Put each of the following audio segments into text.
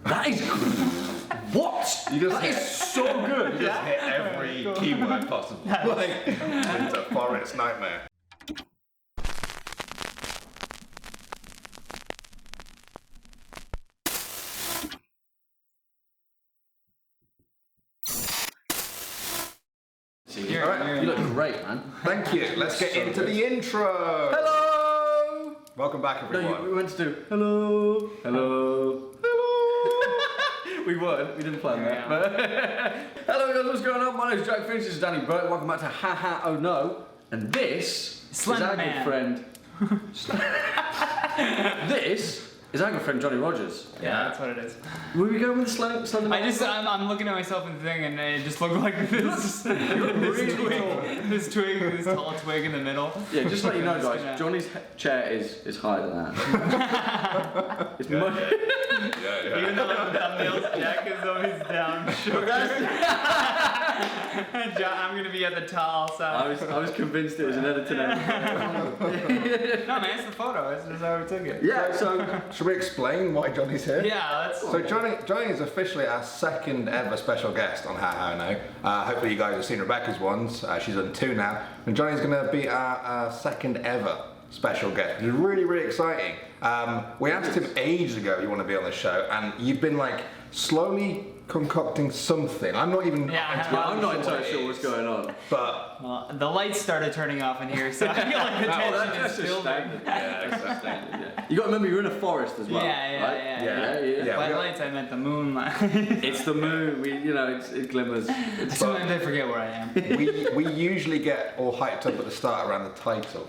That is what? That is so good. You just hit every keyword possible. Like, Winter forest nightmare. All right, you look great, man. thank you. Let's get So into good. the intro. Hello. Welcome back, No, everyone. we went to do hello, hello, hello. we didn't plan that. But hello guys, what's going on? My name's Jack Finch. This is Danny Burke. Welcome back to Ha Ha Oh No. And this Slender is our Man. good friend. This is our good friend Johnny Rogers. Yeah, that's what it is. Were we going with the Slender Man? I'm looking at myself in the thing, and it just looked like this. really this tall twig in the middle. Yeah, just to let you know, Just guys, gonna- Johnny's chair is higher than that. It's much. Yeah. Even though the thumbnails, Jack is always down short. I'm gonna be at the tall side. I was convinced it was an edited episode. No, man, it's the photo. It's just how we took it. Yeah, so Should we explain why Johnny's here? Yeah, that's. So Johnny is officially our second ever special guest on Ha Ha Now. Hopefully you guys have seen Rebecca's ones. She's done 2 now. And Johnny's going to be our second ever special guest, which is really, really exciting. We asked him ages ago if you want to be on the show, and you've been like slowly concocting something. I'm not even I'm not entirely sure what's going on. But Well, the lights started turning off in here, so I feel like the tension is just building. standard. Yeah, exactly. Yeah. You got to remember you're in a forest as well. Yeah. Yeah. By we got- lights, I meant the moonlight. It's the moon. it glimmers. Sometimes I forget where I am. we usually get all hyped up at the start around the title.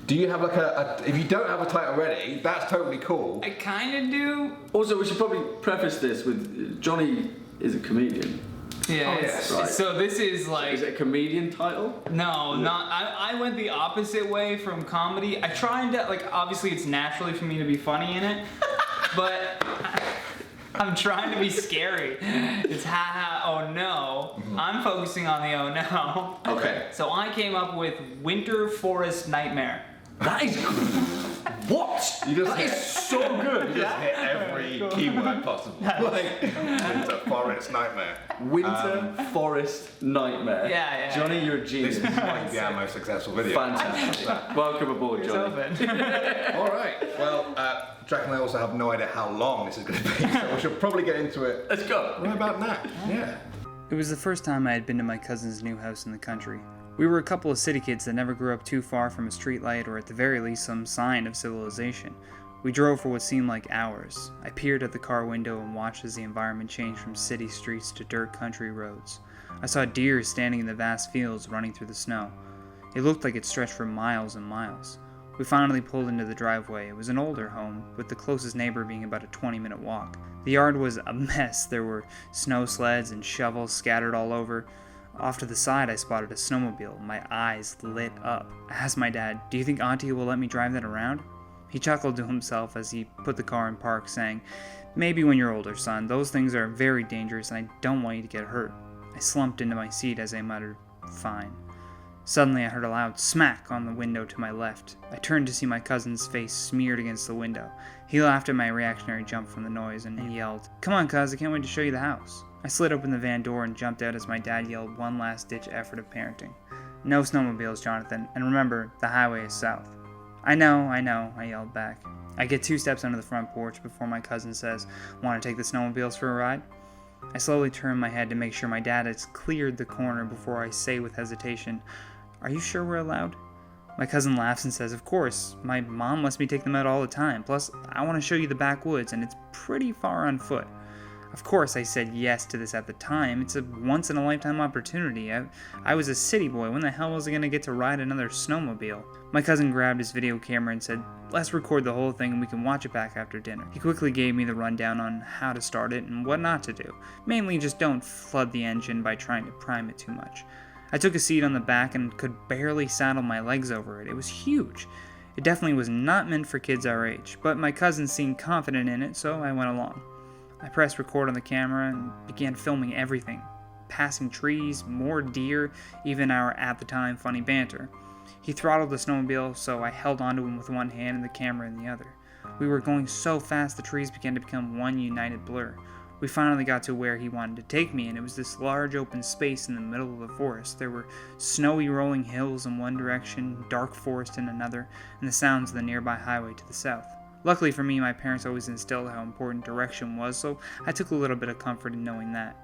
Do you have like if you don't have a title ready, that's totally cool. I kind of do. Also, we should probably preface this with Johnny is a comedian. Yeah. Oh, it's- yes. Right. So this is like. Is it a comedian title? No, not. I went the opposite way from comedy. I tried to, like, obviously it's naturally for me to be funny in it, but I'm trying to be scary. It's ha ha oh no. I'm focusing on the oh no. Okay. So I came up with Winter Forest Nightmare. That is what? That is so good. You just hit every keyword possible. Like, Winter forest nightmare. Winter forest nightmare. Yeah. Johnny, you're a this genius. might be our most successful video. Fantastic. Welcome aboard, Here's Johnny. hoping. All right. Well, Jack and I also have no idea how long this is going to be, so we should probably get into it Let's go. right about now. Yeah. It was the first time I had been to my cousin's new house in the country. We were a couple of city kids that never grew up too far from a streetlight or at the very least some sign of civilization. We drove for what seemed like hours. I peered at the car window and watched as the environment changed from city streets to dirt country roads. I saw deer standing in the vast fields running through the snow. It looked like it stretched for miles and miles. We finally pulled into the driveway. It was an older home, with the closest neighbor being about a 20-minute walk. The yard was a mess. There were snow sleds and shovels scattered all over. Off to the side, I spotted a snowmobile. My eyes lit up. I asked my dad, "Do you think Auntie will let me drive that around?" He chuckled to himself as he put the car in park, saying, "Maybe when you're older, son. Those things are very dangerous and I don't want you to get hurt." I slumped into my seat as I muttered, "Fine." Suddenly I heard a loud smack on the window to my left. I turned to see my cousin's face smeared against the window. He laughed at my reactionary jump from the noise and he yelled, "Come on, cuz, I can't wait to show you the house." I slid open the van door and jumped out as my dad yelled one last-ditch effort of parenting. "No snowmobiles, Jonathan, and remember, the highway is south." I know, I yelled back. I get 2 steps onto the front porch before my cousin says, "Want to take the snowmobiles for a ride?" I slowly turn my head to make sure my dad has cleared the corner before I say with hesitation, "Are you sure we're allowed?" My cousin laughs and says, "Of course, my mom lets me take them out all the time. Plus, I want to show you the backwoods, and it's pretty far on foot." Of course, I said yes to this at the time. It's a once-in-a-lifetime opportunity. I was a city boy. When the hell was I going to get to ride another snowmobile? My cousin grabbed his video camera and said, "Let's record the whole thing and we can watch it back after dinner." He quickly gave me the rundown on how to start it and what not to do. Mainly just don't flood the engine by trying to prime it too much. I took a seat on the back and could barely saddle my legs over it. It was huge. It definitely was not meant for kids our age, but my cousin seemed confident in it, so I went along. I pressed record on the camera and began filming everything. Passing trees, more deer, even our, at the time, funny banter. He throttled the snowmobile, so I held onto him with one hand and the camera in the other. We were going so fast the trees began to become one united blur. We finally got to where he wanted to take me, and it was this large open space in the middle of the forest. There were snowy rolling hills in one direction, dark forest in another, and the sounds of the nearby highway to the south. Luckily for me, my parents always instilled how important direction was, so I took a little bit of comfort in knowing that.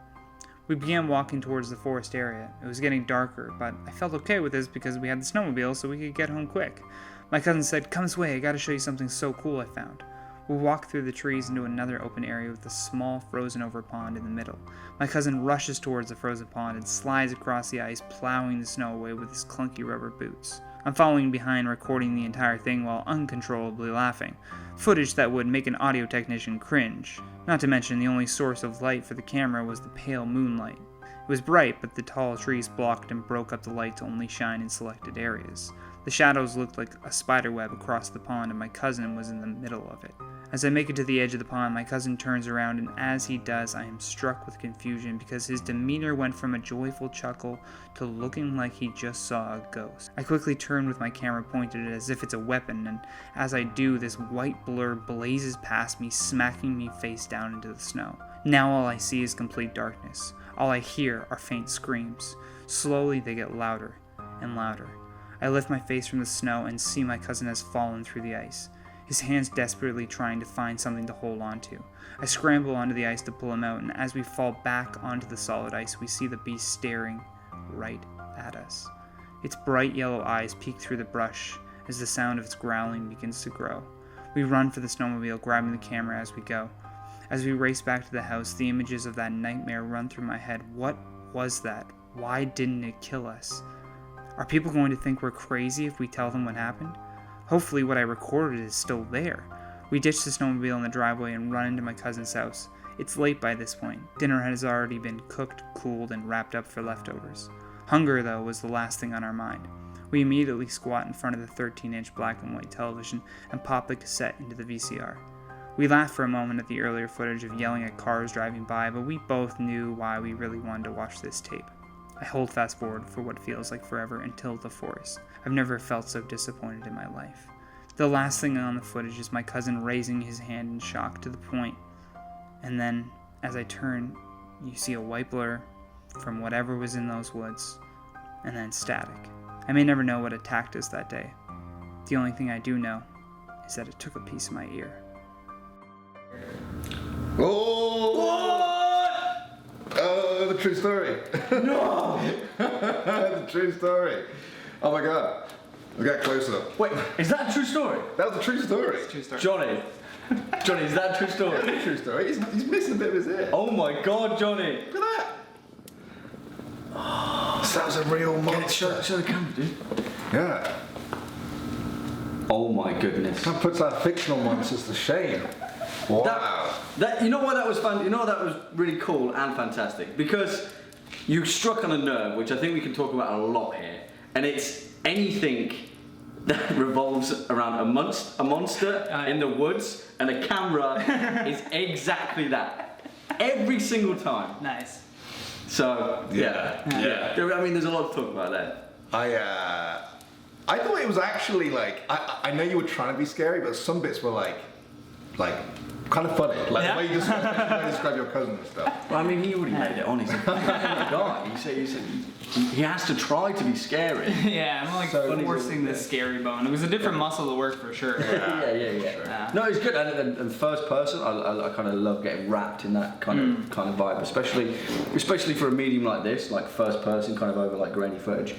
We began walking towards the forest area. It was getting darker, but I felt okay with this because we had the snowmobile so we could get home quick. My cousin said, "Come this way, I gotta show you something so cool I found." We walked through the trees into another open area with a small frozen-over pond in the middle. My cousin rushes towards the frozen pond and slides across the ice, plowing the snow away with his clunky rubber boots. I'm following behind, recording the entire thing while uncontrollably laughing. Footage that would make an audio technician cringe. Not to mention, the only source of light for the camera was the pale moonlight. It was bright, but the tall trees blocked and broke up the light to only shine in selected areas. The shadows looked like a spider web across the pond, and my cousin was in the middle of it. As I make it to the edge of the pond, my cousin turns around, and as he does, I am struck with confusion because his demeanor went from a joyful chuckle to looking like he just saw a ghost. I quickly turn with my camera pointed as if it's a weapon, and as I do, this white blur blazes past me, smacking me face down into the snow. Now all I see is complete darkness. All I hear are faint screams. Slowly they get louder and louder. I lift my face from the snow and see my cousin has fallen through the ice, his hands desperately trying to find something to hold on to. I scramble onto the ice to pull him out, and as we fall back onto the solid ice, we see the beast staring right at us. Its bright yellow eyes peek through the brush as the sound of its growling begins to grow. We run for the snowmobile, grabbing the camera as we go. As we race back to the house, the images of that nightmare run through my head. What was that? Why didn't it kill us? Are people going to think we're crazy if we tell them what happened? Hopefully what I recorded is still there. We ditch the snowmobile in the driveway and run into my cousin's house. It's late by this point. Dinner has already been cooked, cooled, and wrapped up for leftovers. Hunger, though, was the last thing on our mind. We immediately squat in front of the 13-inch black and white television and pop the cassette into the VCR. We laughed for a moment at the earlier footage of yelling at cars driving by, but we both knew why we really wanted to watch this tape. I hold fast forward for what feels like forever until the forest. I've never felt so disappointed in my life. The last thing on the footage is my cousin raising his hand in shock to the point, and then, as I turn, you see a white blur from whatever was in those woods, and then static. I may never know what attacked us that day. The only thing I do know is that it took a piece of my ear. Oh! Oh, the true story. No! The true story. Oh my god. We got closer. Wait, is that a true story? That was a true story. True story. Johnny, is that a true story? That's a true story. He's missing a bit of his ear. Oh my god, Johnny! Look at that. So that was a real monster. Show the camera, dude. Yeah. Oh my goodness. That puts our fictional monsters to shame. Wow. That you know what that was fun? You know what that was really cool and fantastic? Because you struck on a nerve, which I think we can talk about a lot here, and it's anything that revolves around a monster in the woods, and a camera is exactly that. Every single time. Nice. So, yeah. I mean, there's a lot to talk about there. I thought it was actually like, I know you were trying to be scary, but some bits were like kind of funny. Like the way you describe your cousin and stuff. Well, I mean, he already made it on. He's a guy. He said he has to try to be scary. Yeah, I'm like forcing the scary bone. It was a different muscle to work for sure. Yeah. No, it's good. And first person, I kind of love getting wrapped in that kind of vibe, especially for a medium like this, like first person, kind of over like grainy footage.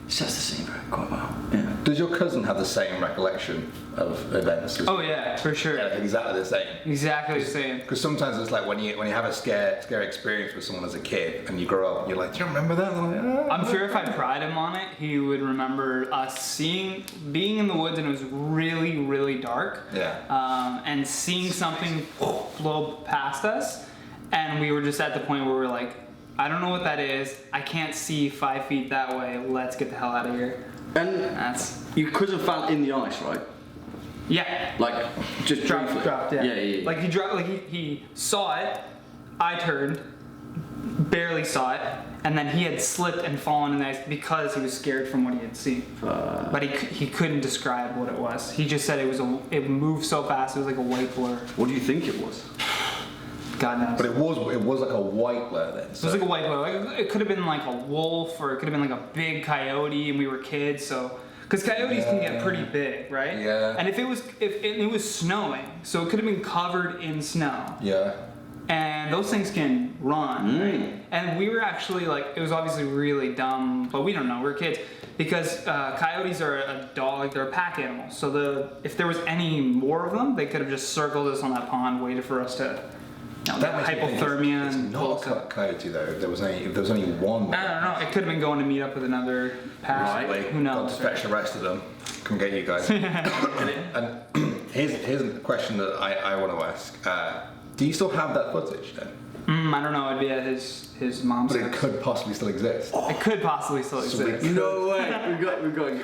Sets the scene quite well. Yeah. Does your cousin have the same recollection of events? Oh yeah, for sure. Yeah, exactly the same. Exactly the same. Because sometimes it's like when you have a scary experience with someone as a kid and you grow up, you're like, do you remember that? And I'm like, I'm sure if I pried him on it, he would remember us being in the woods, and it was really, really dark. Yeah. And seeing something blow past us, and we were just at the point where we're like, I don't know what that is. I can't see 5 feet that way. Let's get the hell out of here. And you could have found in the ice, right? Yeah. Like just dropped. Yeah. Yeah. Like he dropped. Like he saw it. I turned, barely saw it, and then he had slipped and fallen in the ice because he was scared from what he had seen. But he couldn't describe what it was. He just said it moved so fast. It was like a white blur. What do you think it was? God knows. But it was like a white blur then. It was like a white blur. Like, it could have been like a wolf, or it could have been like a big coyote, and we were kids, so. Because coyotes can get pretty big, right? Yeah. And if it was snowing, so it could have been covered in snow. Yeah. And those things can run, right? And we were actually like, it was obviously really dumb, but we don't know, we're kids. Because coyotes are a dog, they're a pack animal. So if there was any more of them, they could have just circled us on that pond, waited for us to That makes me think hypothermia. It's not a coyote though. If there was only one. I don't know. It could have been going to meet up with another pack. Right. Who knows? Got to fetch the rest of them. Come get you guys. And here's a question that I want to ask. Do you still have that footage then? I don't know. It'd be at his mom's But it house. could possibly still exist. It could possibly still exist. No way. We've got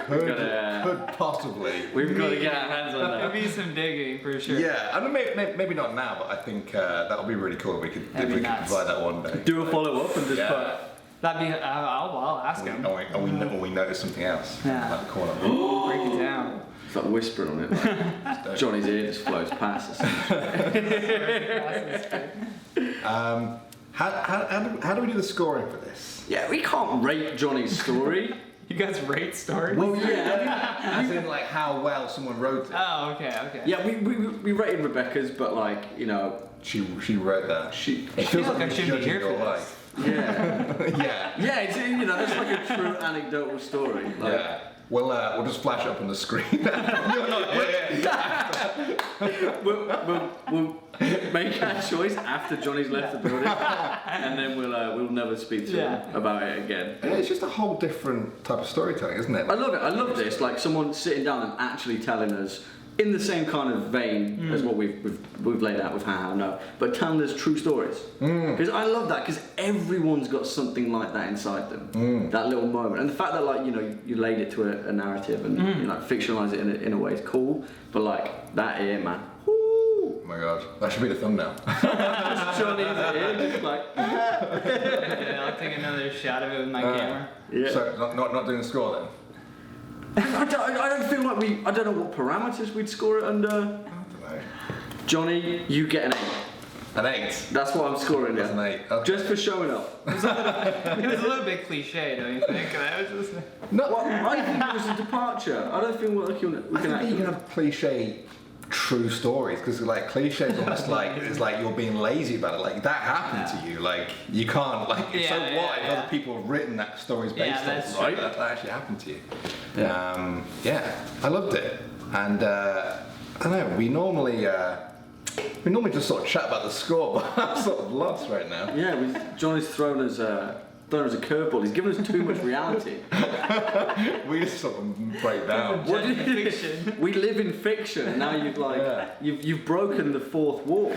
Could possibly. we've got to get our hands on There'd that. be some digging for sure. Yeah, I mean, maybe not now, but I think that would be really cool if we could nuts. provide that one day. Do a follow up and just Yeah. That'd be. I'll ask him. And we notice something else in Yeah. that corner. Break it down. It's like whispering on it. Like Johnny's ear just flows past us. How do we do the scoring for this? Yeah, we can't rate Johnny's story. You guys rate stories? Well, yeah. As in, like, how well someone wrote it. Oh, okay. Yeah, we rated Rebecca's, but like, you know, She wrote that. It feel feels like I you're shouldn't be judging here your for life. yeah. Yeah. Yeah, it's, you know, that's like a true anecdotal story. Like, Yeah. We'll just flash it up on the screen. we'll make our choice after Johnny's left the building, and then we'll never speak to him about it again. Yeah, it's just a whole different type of storytelling, isn't it? I love it. I love this. Like someone sitting down and actually telling us in the same kind of vein as what we've laid out with How No, but telling us true stories. Because I love that, because everyone's got something like that inside them. That little moment, and the fact that like you laid it to a narrative and you like fictionalize it in a way is cool. But like that ear, man. Oh my god, that should be the thumbnail. Johnny's ear, just like. Yeah, I'll take another shot of it with my camera. Yeah. So not doing the score then. I don't feel like I don't know what parameters we'd score it under. I don't know. Johnny, you get an 8. An 8. That's what I'm scoring That's it. an 8. Okay. Just for showing up. It was a little bit cliche, don't you think? I was just... No, Well, I think it was a departure. I don't feel like we I can think you actually. can have cliche true stories, because like cliche is almost like it's like you're being lazy about it. Like that happened to you. Like you can't like. So Yeah, what if yeah. other people have written that stories based Yeah, on that's right? true. That actually happened to you. Yeah, I loved it, and I don't know. We normally just sort of chat about the score, but I'm sort of lost right now. Yeah, Johnny's thrown us a curveball. He's given us too much reality. We just sort of break down. What did you Fiction. We live in fiction. And now you've like Yeah. you've broken the fourth wall.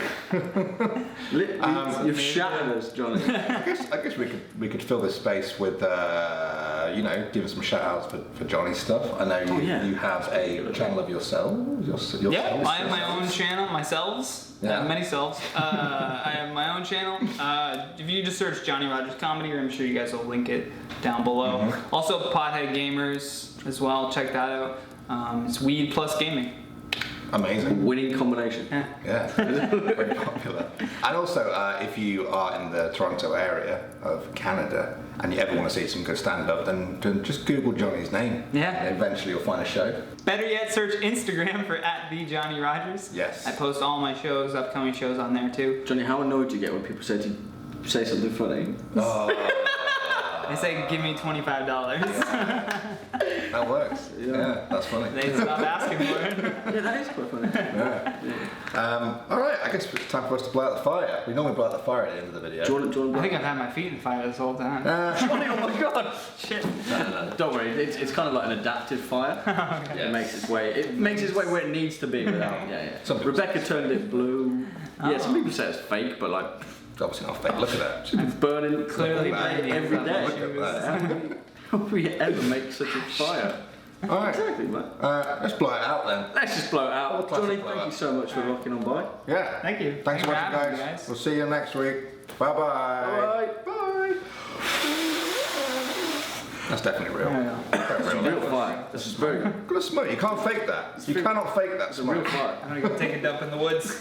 You've shattered us, Johnny. I guess we could fill this space with giving some shout outs for Johnny's stuff. I know you have a channel of yourselves. Yeah, I have my own channel, myself. Yeah. Many selves. I have my own channel. If you just search Johnny Rogers Comedy, I'm sure you guys will link it down below. Also, Pothead Gamers as well. Check that out. It's weed plus gaming. Amazing. Winning combination. Yeah. Yeah, very popular. And also, if you are in the Toronto area of Canada and you ever want to see some good stand-up, then just Google Johnny's name. Yeah. And eventually you'll find a show. Better yet, search Instagram for @TheJohnnyRogers. Yes. I post all my shows, upcoming shows on there too. Johnny, how annoyed do you get when people say something funny? They say, give me $25. That works. Yeah, that's funny. They stop asking for it. Yeah, that is quite funny. Yeah. All right, I guess it's time for us to blow out the fire. We normally blow out the fire at the end of the video. Do you want I think I've had my feet in fire this whole time. Johnny, oh my god! Shit. No. Don't worry, it's kind of like an adaptive fire. It makes its way. It makes its way where it needs to be without. Yeah. Some people Rebecca turned it blue. Yeah, some people say it's fake, but like It's obviously not fake. Look at that. it's burning Clearly Look at that. burning every day. Look at that. How would we ever make such a fire? All right. Exactly, man. Let's blow it out then. Let's just blow it out. What classic Johnny, blow thank out? you so much for rocking on by. Yeah. Thank you. Thanks for watching, having me, guys. We'll see you next week. Bye-bye. Bye. Bye. That's definitely real. It's a real fire. This is very good. Look at the smoke. You can't fake that. You cannot fake that It's a real smoke. fire. I'm gonna go take a dump in the woods.